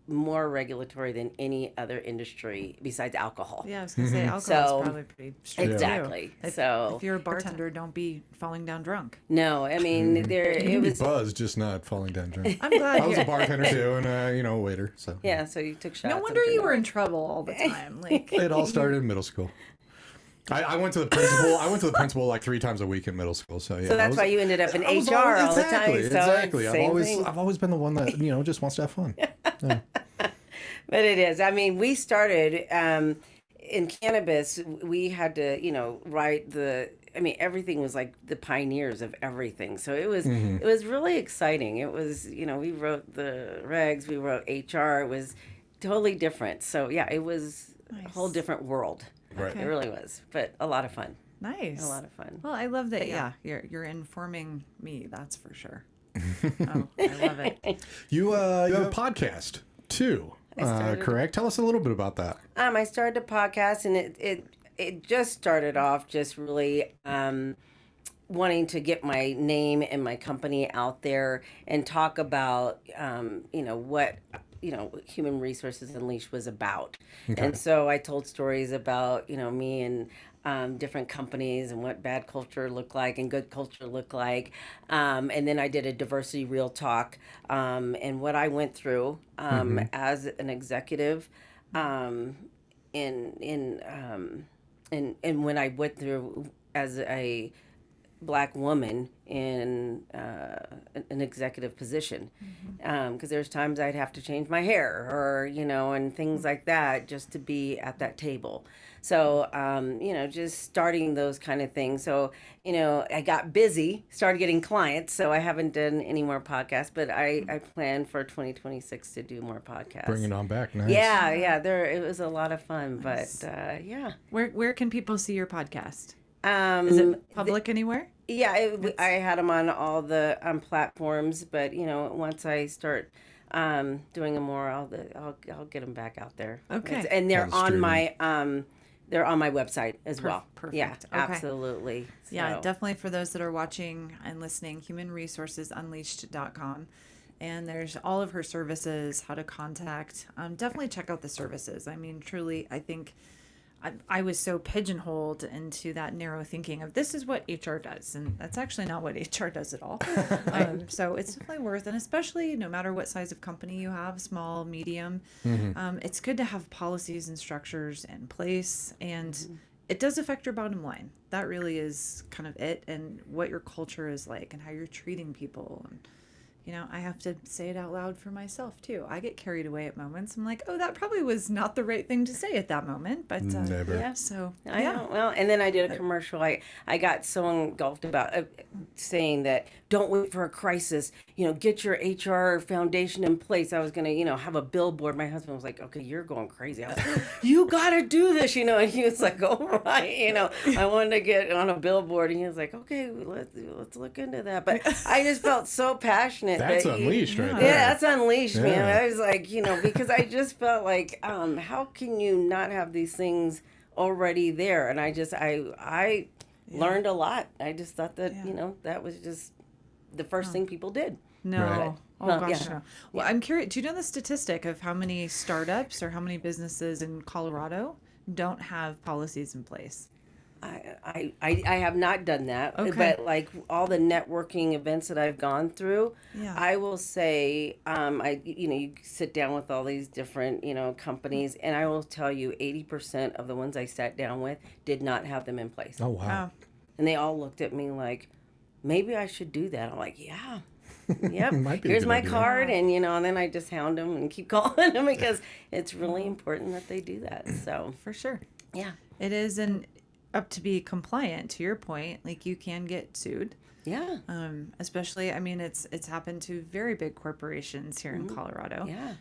more regulatory than any other industry besides alcohol. Yeah, I was gonna say alcohol So- is probably pretty strict Exactly. too. So If you're a bartender, don't be falling down drunk. no, I mean You it can be was buzzed, just not falling down drunk. I'm glad. I was a you're- bartender too, and a waiter. So yeah. So you took shots. No wonder I'm you sure. were in trouble all the time. Like it all started in middle school. I went to the principal. I went to the principal like 3 times a week in middle school. So yeah. So that's why you ended up in I was HR all the time. Exactly. So Exactly. it's same thing. I've always been the one that just wants to have fun. Yeah. But it is. I mean, we started in cannabis. We had to, write everything was like the pioneers of everything. So it was really exciting. It was, we wrote the regs, we wrote HR. It was totally different. So yeah, it was a whole different world. Right. It really was, but a lot of fun. nice. A lot of fun. Well, I love that. Yeah, you're informing me. That's for sure. Oh, I love it. You have a podcast too. Correct. Tell us a little bit about that. I started a podcast, and it just started off just really wanting to get my name and my company out there and talk about what Human Resources Unleashed was about. Okay. And so I told stories about me and different companies and what bad culture looked like and good culture looked like. And then I did a diversity real talk and what I went through as an executive and when I went through as a Black woman in an executive position, because there's times I'd have to change my hair or and things like that just to be at that table. So just starting those kind of things. So I got busy, started getting clients. So I haven't done any more podcasts, but I plan for 2026 to do more podcasts. Bring it on back. Nice. Yeah. It was a lot of fun, Nice. but yeah. Where can people see your podcast? Is it public anywhere? Yeah, I had them on all the platforms, but once I start doing them more, I'll get them back out there. Okay. And they're That's on streaming. they're on my website as well. Perfect. Yeah, Okay. absolutely. Yeah, So- definitely for those that are watching and listening, humanresourcesunleashed.com. And there's all of her services, how to contact. Definitely check out the services. I mean, truly, I think I was so pigeonholed into that narrow thinking of this is what HR does. And that's actually not what HR does at all. So it's definitely worth, and especially no matter what size of company you have, small, medium, it's good to have policies and structures in place. And it does affect your bottom line. That really is kind of it, and what your culture is like and how you're treating people. And I have to say it out loud for myself too. I get carried away at moments. I'm like, oh, that probably was not the right thing to say at that moment. But Never. Yeah. so I know. Well, and then I did a commercial. I got so engulfed about saying that don't wait for a crisis. Get your HR foundation in place. I was going to, have a billboard. My husband was like, okay, you're going crazy. I was like, you got to do this, and he was like, all right. I wanted to get on a billboard, and he was like, okay, let's look into that. But I just felt so passionate. That's that unleashed right there. Yeah, that's unleashed, man. Yeah. I was like, because I just felt like, how can you not have these things already there? And I learned a lot. I just thought that, that was just the first thing people did. no. Right. Oh Well, gosh, yeah. no. Well, I'm curious. Do you know the statistic of how many startups or how many businesses in Colorado don't have policies in place? I have not done that, Okay. but like all the networking events that I've gone through, Yeah. I will say, you sit down with all these different, companies, and I will tell you, 80% of the ones I sat down with did not have them in place, Oh wow. Oh, and they all looked at me like, maybe I should do that. I'm like, yeah. Yep. Might be a Here's good my idea. card, and then I just hound them and keep calling them because it's really important that they do that. So, for sure. yeah, It is and up to be compliant. To your point, like you can get sued. yeah, Especially, I mean, it's happened to very big corporations here in Colorado. yeah.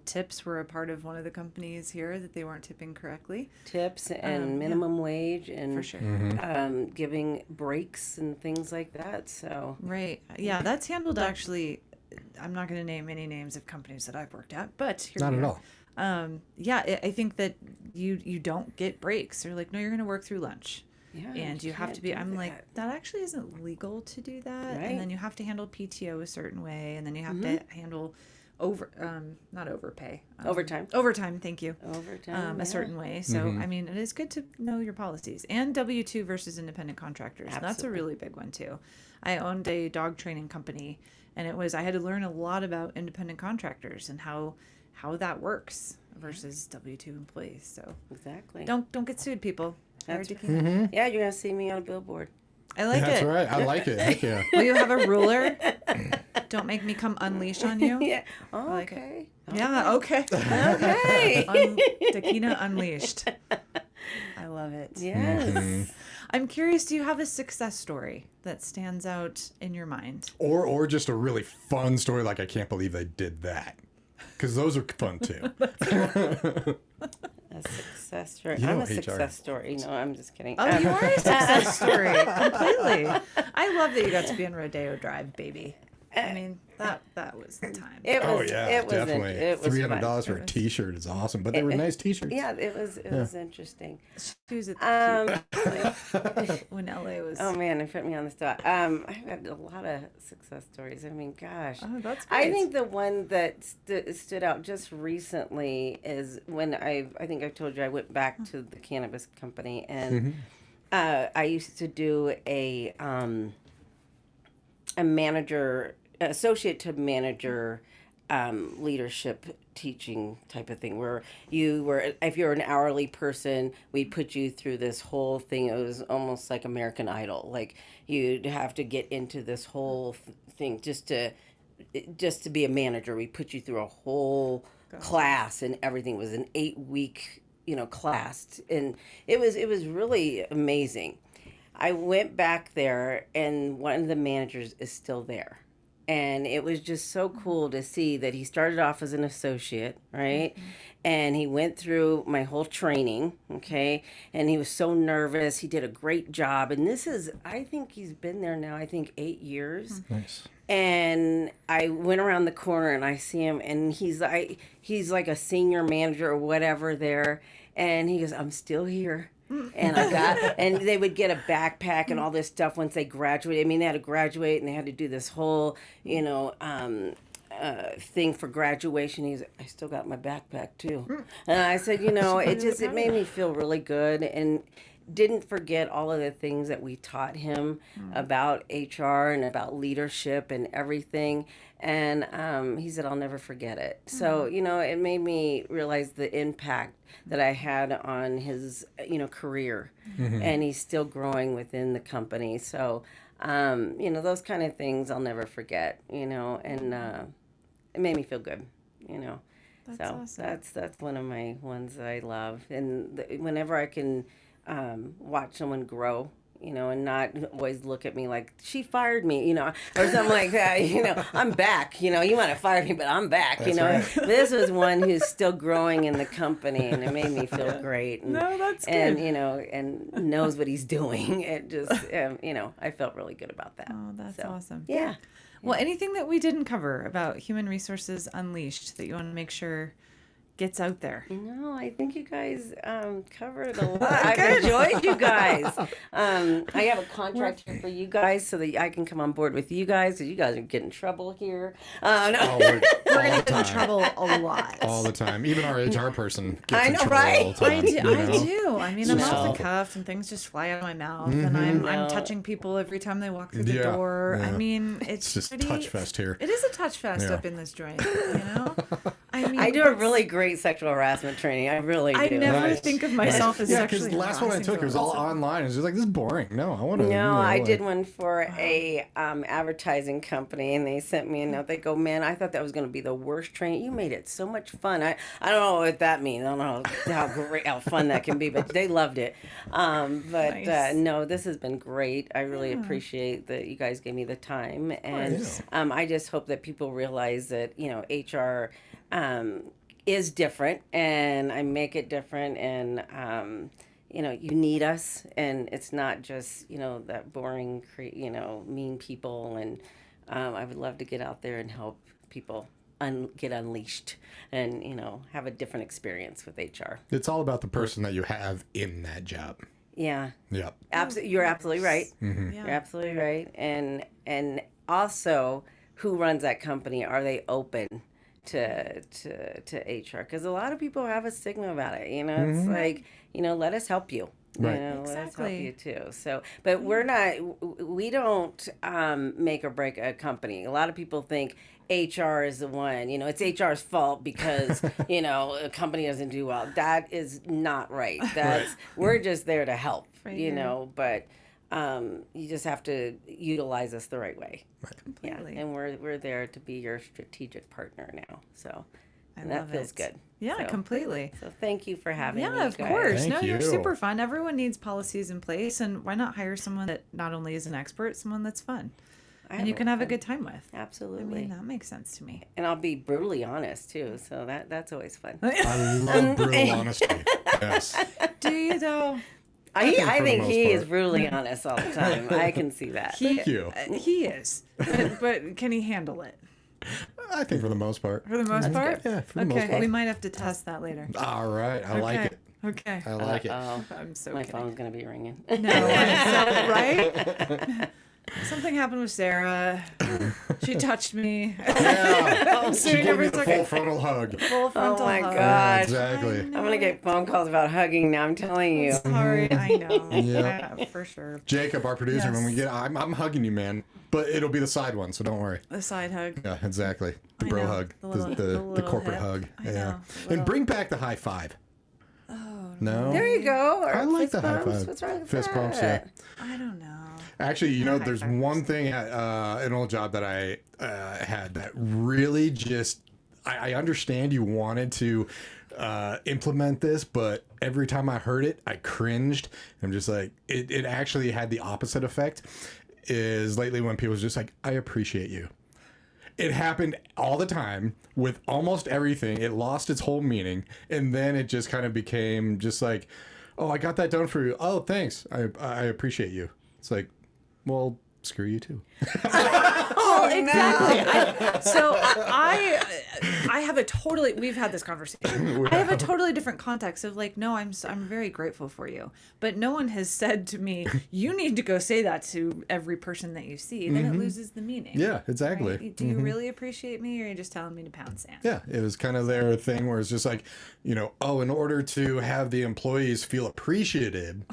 Tips were a part of one of the companies here that they weren't tipping correctly. Tips and minimum wage and For sure. giving breaks and things like that. So, Right. Yeah, that's handled actually. I'm not going to name any names of companies that I've worked at, but here Not we at are. all. Yeah, I think that you don't get breaks. They're like, no, you're going to work through lunch. yeah. And you have can't to be, do I'm that. like, that actually isn't legal to do that. Right. And then you have to handle PTO a certain way. And then you have to handle not overpay. Overtime. Overtime, thank you. Overtime. A certain way. So, I mean, it is good to know your policies. And W-2 versus independent contractors. That's a Absolutely. really big one, too. I owned a dog training company, and I had to learn a lot about independent contractors and how that works versus W-2 employees. So, Exactly. don't get sued, people. That's Hire right. Dakeana. Yeah, you're gonna see me on a billboard. I like That's it. right. I like it. Heck yeah. Will you have a ruler? Don't make me come unleash on you. Yeah. Oh, like it. okay. Yeah, okay. Okay. Dakeana Unleashed. I love it. Yes. I'm curious, do you have a success story that stands out in your mind? Or just a really fun story like I can't believe they did that. Because those are fun too. A success story. You I'm know a HR. success story. No, I'm just kidding. Oh, you are a success story. Completely. I love that you got to be on Rodeo Drive, baby. I mean, that was the time. It Oh was, yeah, it was definitely. It was $300 for fun. a T-shirt is awesome, but they were nice T-shirts. Yeah, it was interesting. She was at the Um, cute when LA was. oh man, it put me on the spot. I've had a lot of success stories. I mean, gosh. Oh, that's I great. think the one that stood out just recently is when I think I told you I went back to the cannabis company and I used to do a manager, associate to manager leadership teaching type of thing where you were, if you're an hourly person, we'd put you through this whole thing. It was almost like American Idol. Like you'd have to get into this whole thing just to be a manager. We put you through a whole class and everything. It was an 8-week, class. And it was really amazing. I went back there and one of the managers is still there. And it was just so cool to see that he started off as an associate, right? And he went through my whole training, okay? And he was so nervous. He did a great job. And I think he's been there now, 8 years. Nice. And I went around the corner and I see him and he's like a senior manager or whatever there. And he goes, I'm still here. And they would get a backpack and all this stuff once they graduated. I mean, they had to graduate and they had to do this whole, thing for graduation. He's, I still got my backpack too. And I said, it made me feel really good and didn't forget all of the things that we taught him about HR and about leadership and everything. And he said, I'll never forget it. So, it made me realize the impact that I had on his, career. And he's still growing within the company. So, those kind of things I'll never forget, and it made me feel good, That's so awesome. that's one of my ones that I love. And whenever I can watch someone grow, and not always look at me like she fired me, or something like that. I'm back. You might have fired me, but I'm back. Right. This was one who's still growing in the company, and it made me feel great. And, No, that's good. and and knows what he's doing. It just, I felt really good about that. Oh, that's So, awesome. Yeah. Well, anything that we didn't cover about Human Resources Unleashed that you want to make sure gets out there. No, I think you guys covered a lot. I've enjoyed you guys. I have a contract here for you guys so that I can come on board with you guys because you guys are getting in trouble here. No. Oh, We're gonna get in trouble a lot. all the time. Even our HR person gets I in know, trouble right? all the time. I do. you know? I do. I mean, I'm No. off the cuff, and things just fly out of my mouth, and I'm touching people every time they walk through the Yeah, door. yeah. I mean, It's just pretty, touch fest here. It is a touch fest Yeah. up in this joint. You know. I mean, I do a really great sexual harassment training. I really do. I never Nice. think of myself as Yeah, because sexually the last one I harassing took, it was all someone. online. It's just like, this is boring. No, I want to. No, I did one for a advertising company, and they sent me a note. They go, "Man, I thought that was going to be the worst training. You made it so much fun. I don't know what that means. I don't know how fun that can be, but they loved it. Nice. No, this has been great. I really appreciate that you guys gave me the time, and I just hope that people realize that HR is different, and I make it different, and you need us, and it's not just that boring mean people, and I would love to get out there and help people get unleashed and have a different experience with HR. It's all about the person that you have in that job. Yeah, Yep. you're absolutely right. Mm-hmm. Yeah. You're absolutely right, and also who runs that company? Are they open to HR? Because a lot of people have a stigma about it. It's like let us help you. Right. Let us help Exactly. you too. So, but we don't make or break a company. A lot of people think HR is the one. It's HR's fault because a company doesn't do well. That is not right. We're just there to help. Right. But you just have to utilize us the right way. Completely. Yeah, and we're there to be your strategic partner now. So, and love that feels it. good. Yeah, So- completely. So thank you for having me. Yeah, of guys. course. Thank No, you're you. super fun. Everyone needs policies in place, and why not hire someone that not only is an expert, someone that's fun, and you can have a good time with. I Absolutely. mean, that makes sense to me. And I'll be brutally honest too. So that's always fun. I love brutal honesty. Yes. Do you though? I for the think most he part. is brutally honest all the time. I can see that. Thank you. He is, but can he handle it I think for the most part. for the most part? Yeah, for the most Okay, part. we might have to test that later. All right. I like it. Okay. I like it. Oh, I'm so my kidding. phone's gonna be ringing. No, so, right? Something happened with Sarah. She touched me. Yeah. I'm She suing gave me every the full second. frontal hug. Full frontal my hug. God. Exactly. I'm gonna get phone calls about hugging now. I'm telling you. Sorry, I know. Yeah. Yeah, for sure. Jacob, our producer, when we Yes. get, I'm hugging you, man. But it'll be the side one, so don't worry. The side hug. Yeah, exactly. The I bro know. hug, The little- the the little corporate hip. hug. I Yeah, know. and Little- bring back the high five. Oh, No, There you go. Or I like fist the high bumps. five. What's wrong with Fist that? bumps, yeah. I don't know. Actually, High there's fivers. one thing at an old job that I had that really just, I understand you wanted to implement this, but every time I heard it, I cringed. I'm just like, it actually had the opposite effect. Is lately when people was just like, I appreciate you. It happened all the time with almost everything. It lost its whole meaning, and then it just kind of became just like, oh, I got that done for you. Oh, thanks. I appreciate you. It's like, well, screw you too. Well, exactly. I have a totally. We've had this conversation. I have a totally different context of like, no, I'm very grateful for you, but no one has said to me, you need to go say that to every person that you see. Then it loses the meaning. Yeah, exactly. Right? Do you really appreciate me, or are you just telling me to pound sand? Yeah, it was kind of their thing where it's just like, oh, in order to have the employees feel appreciated,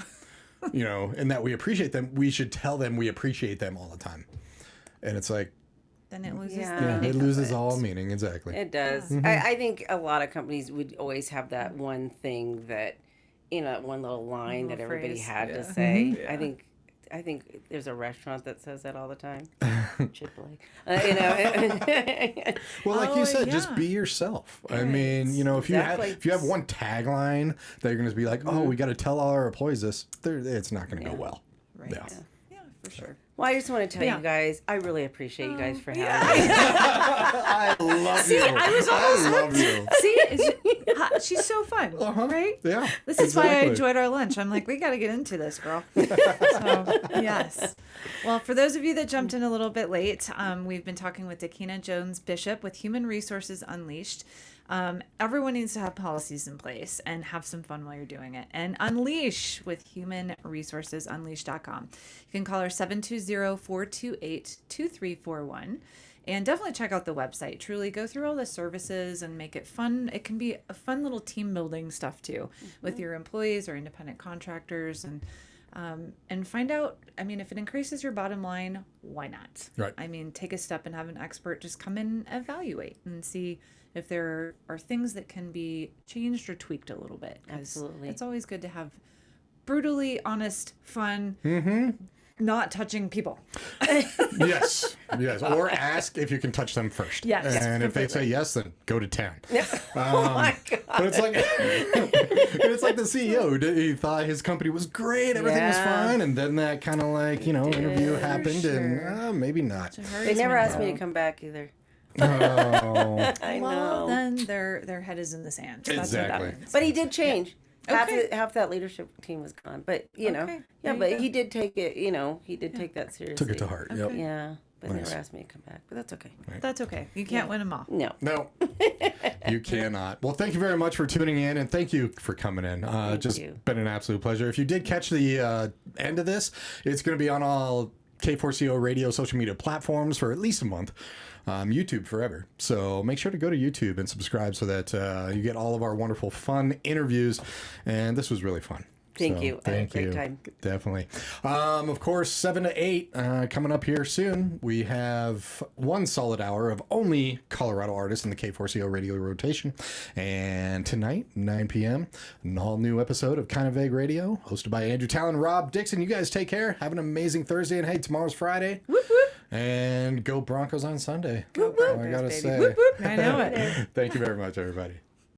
and that we appreciate them, we should tell them we appreciate them all the time. And it's like, Then it loses. Yeah. The yeah, meaning it of loses it. all meaning. Exactly. It does. I think a lot of companies would always have that one thing that, one little line that Little everybody phrase, had yeah. to say. Yeah. I think there's a restaurant that says that all the time. Chick-fil-A. Well, like you Oh, said, just yeah. be yourself. I Right. mean, if Exactly. you have one tagline that you're going to be like, oh, we got to tell all our employees this, it's not going to go well. Right. Yeah. Yeah, for sure. Well, I just want to tell Yeah. you guys, I really appreciate you guys for having me. I love See, you. I was almost love you. See, she's so fun, right? Yeah. This is why I exactly. enjoyed our lunch. I'm like, we got to get into this, girl. So, yes. Well, for those of you that jumped in a little bit late, we've been talking with Dakeana Jones Bishop with Human Resources Unleashed. Everyone needs to have policies in place and have some fun while you're doing it. And unleash with human resources, unleash.com. You can call her 720-428-2341. And definitely check out the website. Truly go through all the services and make it fun. It can be a fun little team building stuff too with your employees or independent contractors, and find out, I mean, if it increases your bottom line, why not? Right. I mean, take a step and have an expert just come in and evaluate and see if there are things that can be changed or tweaked a little bit. 'Cause Absolutely. It's always good to have brutally honest, fun, not touching people. Yes. Or ask if you can touch them first. Yes, And if they say completely. yes, then go to town. Oh my God. But it's like it's like the CEO who he thought his company was great, everything was Yeah. fine, and then that kind of like interview happened, sure. and maybe not. They never asked me to come back either. Oh, I Well, know. then their head is in the sand. That's what Exactly. that means. But he did change. Okay. Half that leadership team was gone. But, Okay, yeah, there but you go. he did take it, he did take that seriously. took it to heart. Yep. Yeah, but Nice. never asked me to come back. But that's okay. That's okay. You can't win them all. No. No, you cannot. Well, thank you very much for tuning in, and thank you for coming in. Just you. been an absolute pleasure. If you did catch the end of this, it's going to be on all K4CO radio social media platforms for at least a month. YouTube forever. So make sure to go to YouTube and subscribe so that you get all of our wonderful, fun interviews. And this was really fun. Thank So, you. I had a Thank great you. time. Definitely. Of course, 7 to 8 coming up here soon. We have one solid hour of only Colorado artists in the K4CO radio rotation. And tonight, 9 p.m., an all new episode of Kind of Vague Radio, hosted by Andrew Talon, Rob Dixon. You guys take care. Have an amazing Thursday. And hey, tomorrow's Friday. Whoop, whoop. And go Broncos on Sunday. Go I gotta Broncos, baby. say. Whoop, whoop. I know it. Thank you very much, everybody.